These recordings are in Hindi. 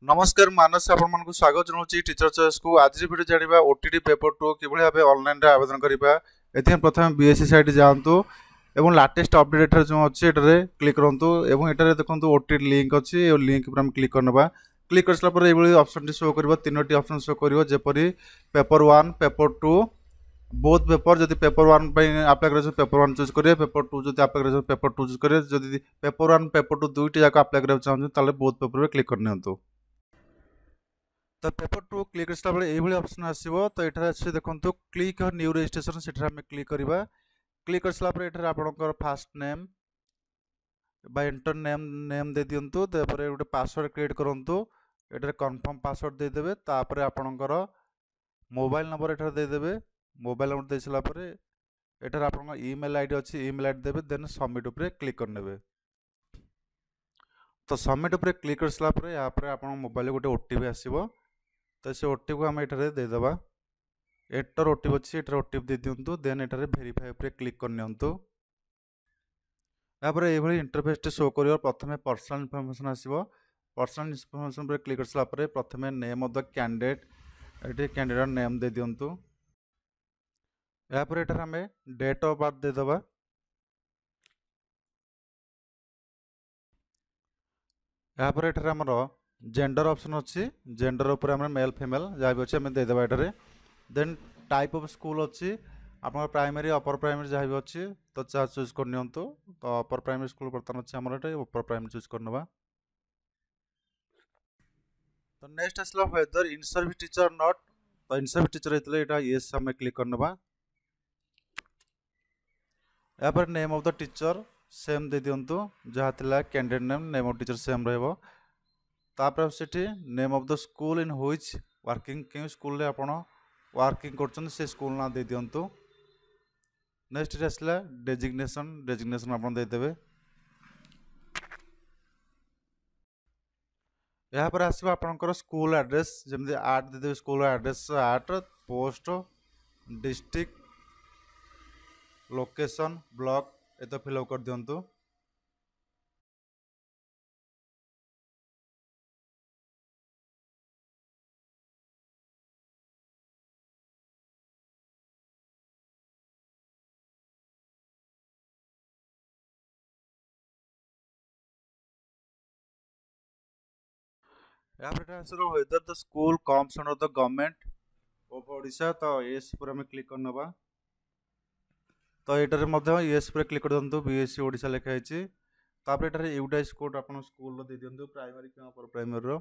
नमस्कार मानस आपण मानक स्वागत जनाऊँ टीचर चॉइस को आज भिडियो जाना ओटीटी पेपर 2 कि भाव ऑनलाइन रे आवेदन करबा एथि प्रथम बीएससी साइट जातु एवं लाटेस्ट अपडेट जो अच्छे ये क्लिक करूँ एवं एटारे देखो ओटीटी लिंक अच्छी लिंक पर क्लिक करना क्लिक कर सारा ये ऑप्शन शो कर तीनो ऑप्शन शो कर जपरी पेपर 1 पेपर 2 बोथ पेपर जब पेपर 1 आप्लाय कर पेपर 1 चूज करेंगे पेपर 2 जो आप्लाय कर पेपर 2 चूज करेंगे जब पेपर 1 पेपर 2 दुईटी जाक आप्लाय करना चाहते बोथ पेपर में क्लिक करनी तो पेपर 2 क्लिक करला बेले एभली ऑप्शन आसीबो तो एठारे आसी देखंतु क्लिक ऑन न्यू रजिस्ट्रेशन सेठारे हम क्लिक करबा क्लिक करसला पर एठारे आपनकर फास्ट नेम बा एंटर नेम दे दियंतु तापर गोटे पासवर्ड क्रिएट करंतु एठारे कंफर्म पासवर्ड दे देबे तापर आपनकर मोबाइल नंबर एठारे दे देबे मोबाइल नंबर देसला पर एठारे आपनकर ईमेल आईडी अछि ईमेल आईडी देबे देन सबमिट ऊपर क्लिक करनेबे तो सबमिट ऊपर क्लिक करसला पर या पर आपन मोबाइल गोटे ओटीपी आसीबो तो से ओटीपी को आम ये देदेबा एटर ओटीपी अच्छी एटर ओटीपी दे दिंतु देन एटारे वेरीफाई पे क्लिक करनियंतु यापर ये इंटरफेस शो कर प्रथम पर्सनल इनफॉरमेशन आसीबो पर्सनल इनफॉरमेशन पर क्लिक करसला पर प्रथम नेम ऑफ द कैंडिडेट ये कैंडिडेट नेम दे दिंतु यापर एटारे हमें डेट ऑफ बर्थ देदेबा यापर एटारे हमर जेंडर ऑप्शन अच्छी जेंडर उपर हम मेल फीमेल जहाँ भी अच्छे देदेबा एटारे देन टाइप ऑफ स्कूल अच्छी आप प्राइमरी अपर प्राइमरी जहाँ भी अच्छी तो चाह चूज करनी तो अपर प्राइमरी स्कूल बर्तमान अच्छे आम अपर प्राइमरी चूज करना तो नेक्स्ट आसला whether in service teacher not तो इन सर्विस टीचर होता है येस आम क्लिक करना या पर name of the teacher same दे दिंतु जहाँ थिला candidate name of teacher same रहिबो तापर सेठी name of the school in which working के स्कूल रे आपण वर्किंग करछन से स्कूल ना दे दियंतु नेक्स्ट आसला डेजिग्नेशन आपण दे देबे यहाँ पर आसबा आपनकर स्कूल एड्रेस जमदि 8 दे देबे school address 8 post district location block ए तो फिल अप कर दियंतु यहाँ पर आसरो whether the school comes under the government of Odisha तो एस पर हम क्लिक करनबा तो एटारे मध्य एस पर क्लिक कर दियंतु बीएससी ओडिशा लिखा है तापर एटारे यूटाइज कोड आपन स्कूल रो दे दियंतु प्राइमरी कि अपर प्राइमरी रो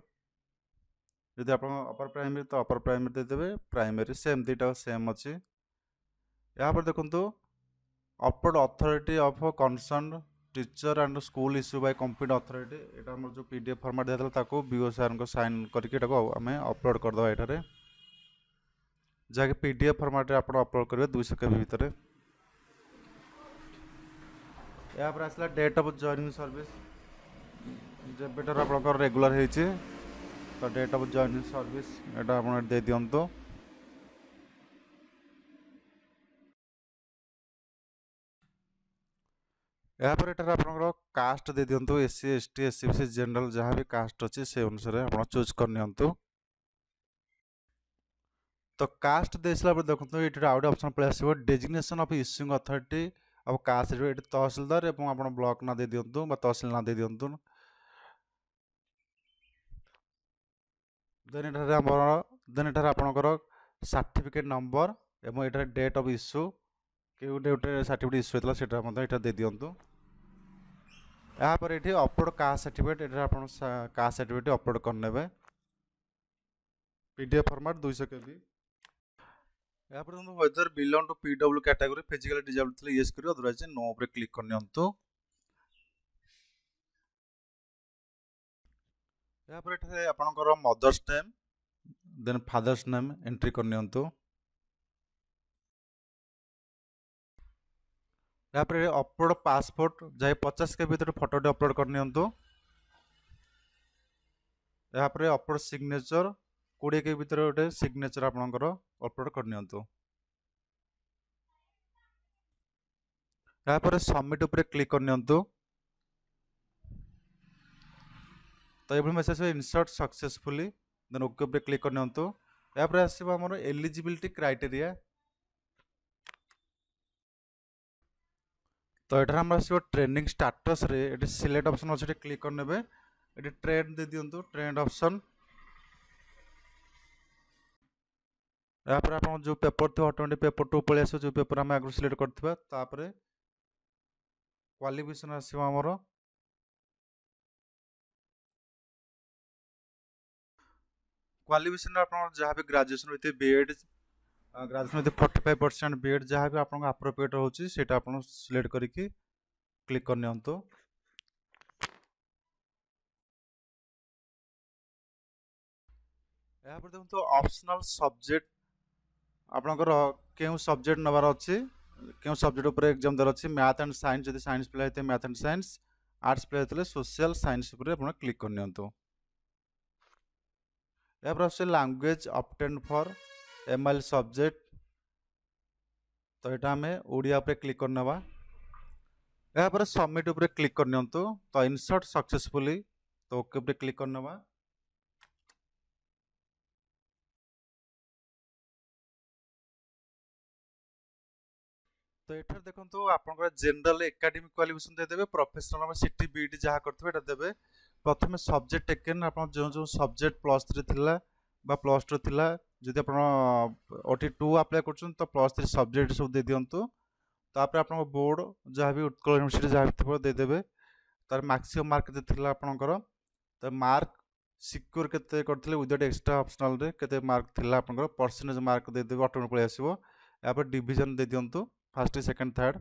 यदि आप अपर प्राइमरी तो अपर प्राइमरी दे देबे प्राइमरी सेम दुटा सेम अच्छी यहाँ पर देखंतु upload authority of concern teacher and school issue bye complete authority एटा हमर जो पीडीएफ फॉर्मेट देला ताको बीओ सर को साइन करके एटा को हमें अपलोड कर दवा एटारे जाके पीडीएफ फॉर्मेट रे आपण अपलोड करिवे 200 केबी भीतर या पर आसला डेट ऑफ जॉइनिंग सर्विस जब बेटर आपनकर रेगुलर हेछि तो डेट ऑफ जॉइनिंग सर्विस एटा आपण दे दियंतो यहाँ पर एटार आपनकर कास्ट दे दियंतो एससी एसटी एससीबीसी जनरल जहाँ भी कास्ट अच्छे से अनुसार आप चूज करनियंतो तो कास्ट देसला पर देखंतु एटा आउट ऑप्शन पळे आसीबो डेजिग्नेशन ऑफ इश्यूइंग अथॉरिटी अब कास्ट रे तहसीलदार एवं आपण ब्लॉक ना दे दियंतु बा तहसील ना दे दियंतु देन एटार आपनकर सर्टिफिकेट नंबर एवं एटार डेट ऑफ इश्यू के गोटे सर्टिफिकेट इश्यू होता सेटा मतलब एटा दे दियंतु यहाँ पर ये अपलोड कास्ट सर्टिफिकेट ये कास्ट सर्टिफिकेट अपलोड करने पीडीएफ फॉर्मेट 200 केबी यहाँ पर whether belong to PW category physical disable yes करियो अदरवाइज नो ऊपर क्लिक करनियंतु यहाँ पर एठारे आपनकर mother's name then father's name entry करनियंतु यहाँ पर अपलोड पासपोर्ट जाए 50 के भीतर फोटोटी अपलोड करनियंतु यहाँ पर अपलोड सिग्नेचर 20 के भीतर गोटे सिग्नेचर आपनकर अपलोड करनियंतु यहाँ पर सबमिट ऊपर क्लिक करनियंतु तो ये message insert successfully then okay पे क्लिक करनियंतु यापर आसीबो हमर एलिजिबिलिटी क्राइटेरिया तो एठार हम आसीबो ट्रेनिंग स्टेटस रे एटी सिलेक्ट ऑप्शन अछि क्लिक करनेबे एटी ट्रेंड दे दियंतु ट्रेंड ऑप्शन यापर आपण जो पेपर थो ऑटोमेटिक पेपर 2 पळे आसो जो पेपर हम आगु सिलेक्ट करथिबा तापरे क्वालिफिकेशन आसीबो हमर क्वालिफिकेशन आपण जहां भी ग्रेजुएशन होते बीएड ग्रेजुएशन होते 45% बीएड जहां भी आपण अप्रोप्रिएट होची सेटा आपण सिलेक्ट करिकि क्लिक करनियंतु यापर देखंतु ऑप्शनल सब्जेक्ट आपणकर केउ सब्जेक्ट नबार अछि केउ सब्जेक्ट ऊपर एग्जाम दर अछि मैथ एंड साइंस जदि साइंस प्ले हेते math and science arts play हेते सोशल साइंस ऊपर आपण क्लिक करनियंतु यापर अछि language obtain for ML subject तो एटा हमें ओडिया ऊपर क्लिक करनबा यापर सबमिट ऊपर क्लिक करनियंतु तो इंसर्ट सक्सेसफुली तो ओके ऊपर क्लिक करनबा तो एठार देखंतु आपनकर जनरल एकेडमिक क्वालिफिकेशन दे देबे प्रोफेशनल में सिटी बीडी जहा करथबे एटा देबे प्रथमे सब्जेक्ट टेकन आपन जो सब्जेक्ट प्लस 3 थिला बा प्लस 2 थिला जदि आपन ओटी 2 अप्लाई करछन तो प्लस 3 सब्जेक्ट सब दे दियंतु तापर आपन बोर्ड जहा भी उत्कल यूनिवर्सिटी जहा भी थबो दे देबे तार मैक्सिमम मार्क दे थिला आपनकर तो मार्क सिक्योर केते करथिले विदाउट एक्स्ट्रा ऑप्शनल रे केते मार्क थिला आपनकर परसेंटेज मार्क दे देबे ऑटोमेटिक पळे आसीबो या पर डिवीजन दे दियंतु फर्स्ट सेकंड थर्ड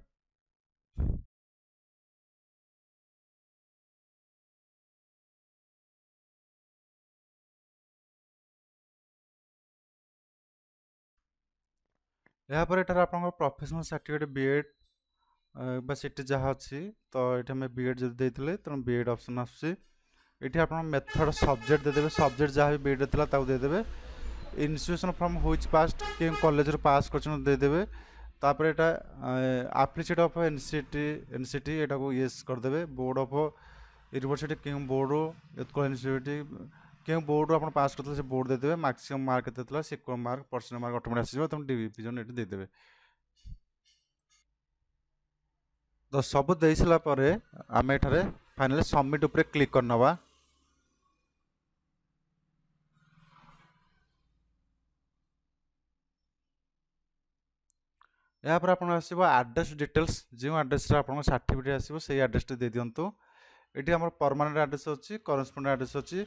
यहाँ पर एटार आपन प्रोफेशनल सर्टिफिकेट बीएड बा सिटी जहाँ अच्छी तो ये हमें बीएड जब देते तेणु बीएड ऑप्शन आसूसी ये आप मेथड सब्जेक्ट देदेवे सब्जेक्ट जहाँ भी बीएड था देदेवे इंस्टीट्यूशन फ्रॉम व्हिच पास्ट के कॉलेज रो पास करदेवे तापर एटा एप्लीकेट ऑफ एनसीटी एनसीटी एटा को यस करदेवे बोर्ड ऑफ यूनिवर्सिटी के बोर्ड उत्कल यूनिवर्सिटी क्यों बोर्ड आप पास करते बोर्ड देदेवे मैक्सिमम मार्क देता से मार्क परसेंट मार्क ऑटोमेटिक आसीबो तुम डिवीजन ये देदेवे तो सब दे सारा पर आम एठारे फाइनली सबमिट ऊपर क्लिक करनबा या पर आपन आसीबो एड्रेस डिटेल्स जो एड्रेस रे आपन सर्टिफिकेट आसीबो सेही एड्रेस दे दियंतु एठी हमर परमानेंट एड्रेस अछि करेस्पोंडेंट एड्रेस अछि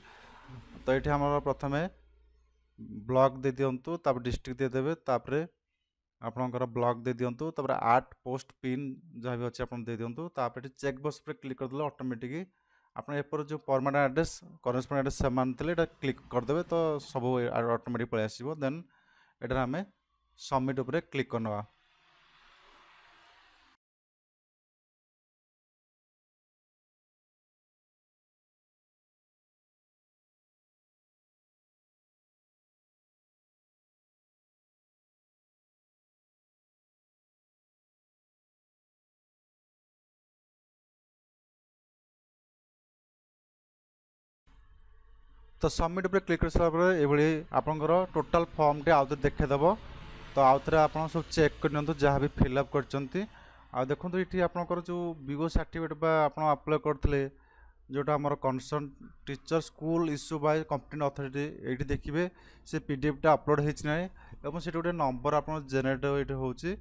तो ये आम प्रथमे ब्लॉक दे दियंतु तापर डिस्ट्रिक्ट दे देबे तापर आपनकर ब्लॉक दे दियंतु तापर आर्ट पोस्ट पिन जहाँ भी अच्छे आप दे दियंतु तापर चेक बॉक्स पे क्लिक कर देले ऑटोमेटिक आपन एपर जो परमानेंट एड्रेस करेस्पोंडेंट एड्रेस समान थिले एटा क्लिक कर देबे तो सब ऑटोमेटिक पळे आसीबो देन एटा हमें सबमिट ऊपर क्लिक करनबा तो सबमिट ऊपर क्लिक कर सारा पर एभली आपनकर टोटल फॉर्म टे आउत देखेदेव तो आउथरे आपन सब चेक करनियंतु जहाँ भी फिलअप करचंती आ देखंतु इठी आपनकर जो बीओ सर्टिफिकेट बा आपन अप्लाई करथले जोटा हमर concern teacher school issue bye competent authority एठी देखिबे से पीडीएफ टा अपलोड हेच नै एवं सेठी गोटे नंबर आपन जनरेट एठी होची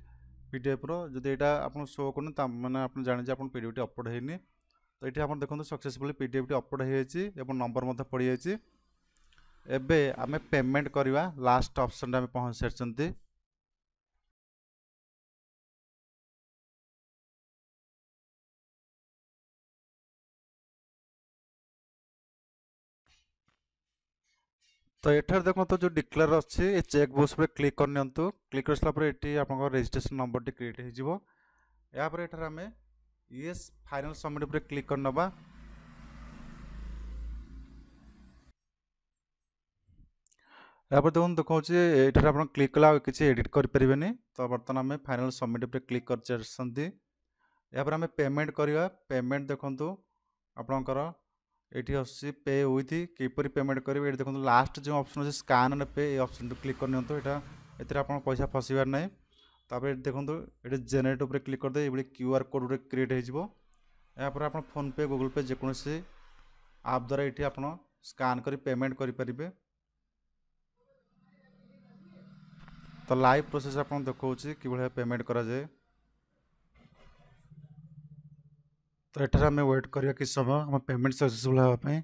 पीडीएफ रो जदि एटा आपन शो करन ता माने आपन जानि जे आपन पीडीएफ टी अपलोड हेनी तो ये आप देखो सक्सेसफुली पीडीएफ टी अपलोड हो नंबर पड़ी जाइए एबे आमे पेमेंट करवा लास्ट ऑप्शन रे पहुंच सारी तो एठार देखो तो जो डिक्लेयर अच्छी ये चेक बॉक्स पे क्लिक करनियंतु क्लिक कर सारा ये आप रजिस्ट्रेशन नंबर टी क्रिएट हो यापर एठार आमे यस फाइनल सबमिट ऊपर क्लिक करनबा यापर देखो देखो आप क्लिक कला किसी एडिट करें तो बर्तमान आम फाइनल सबमिट ऊपर क्लिक कर यापर आम पेमेंट करवा पेमेंट देखो आपणकर एटी आसी पे विथ किपर पेमेंट करेंगे ये देखो लास्ट जो ऑप्शन अच्छे स्कान एंड पे ये ऑप्शन क्लिक करनी यहाँ एतिर आप पैसा फसबार ना तापर देखो ये जेनेरेट उपर क्लिक करदे ये क्यूआर कोड गोटे क्रिएट होपर आप फोन पे गूगल पे जेकोसी आप द्वारा ये आप स्कान कर पेमेंट करेंगे। तो लाइव प्रोसेस आप देखा कि पेमेंट करा जाए। तो ये आम वेट करिया कि समय आम पेमेंट सक्सेसफुल होगापी।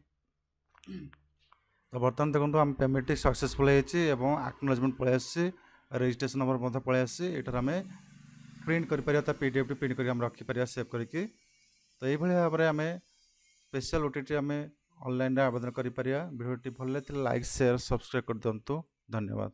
तो बर्तमान देखो आम पेमेंट सक्सेसफुल होती एक्नोलेजमेंट पलि आसी रजिस्ट्रेशन नंबर पलि आसी ये आम प्रिंट कर पीडीएफ टी प्रिंट कर रखिपर सेव करके। तो ये भाव में आम स्पेशल ओटीटी आम ऑनलाइन आवेदन करें। वीडियो भल लगे लाइक शेयर सब्सक्राइब कर दिंतु। धन्यवाद।